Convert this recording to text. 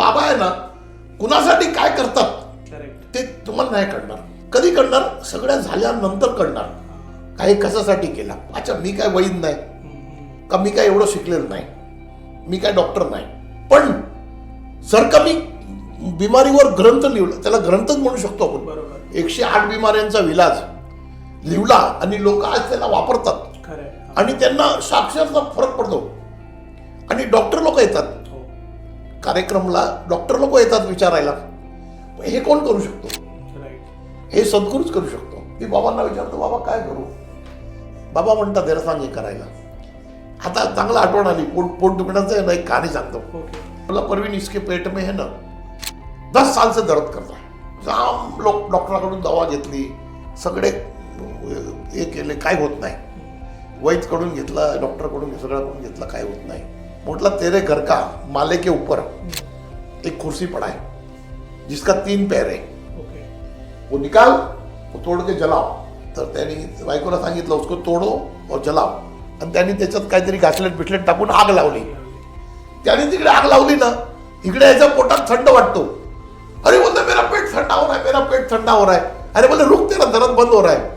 बाबा आहे ना कुणासाठी काय करतात ते तुम्हाला नाही कळणार. कधी कळणार? सगळ्या झाल्यानंतर कळणार. काही कशासाठी केला. अच्छा, मी काय वैद नाही का, मी काय एवढं शिकलेलं नाही, मी काय डॉक्टर नाही, पण जर का मी बिमारीवर ग्रंथ लिहिला, त्याला ग्रंथच म्हणू शकतो आपण, 108 बिमाऱ्यांचा विलाज लिहिला आणि लोक आज त्याला वापरतात आणि त्यांना साक्षरचा फरक पडतो. आणि डॉक्टर लोक येतात कार्यक्रमला, डॉक्टर लोक येतात विचारायला, हे कोण करू शकतो? हे सद्गुरूच करू शकतो. मी बाबांना विचारतो, बाबा काय करू? बाबा म्हणतात त्याला सांग हे करायला. आता चांगलं आठवण आली, पोट दुखण्याचं आहे ना, एक कहाणी सांगतो. मला परवीन इसके पेट में है ना 10 साल से दर्द करता है. जाम लोक डॉक्टराकडून दवा घेतली, सगळे हे केले, काय होत नाही. वैद्यकडून घेतला, डॉक्टरकडून सगळ्याकडून घेतला, काय होत नाही. म्हटलं तेरे घर का माले के ऊपर एक कुर्सी पड़ा है जिसका 3 पैर है, वो निकाल, वो तोड़ के जलाओ. तर त्यांनी बायकोला सांगितलं उसको तोडो और जलाओ. आणि त्यांनी त्याच्यात काहीतरी घासलेट बिटलेट टाकून आग लावली. त्याने तिकडे आग लावली ना, इकडे याच्या पोटात थंड वाटतो. अरे बोलते मेरा पेट ठंडा हो रहा है, मेरा पेट ठंडा हो रहा है. अरे बोले रुक, तेरा दर्द बंद हो रहा है.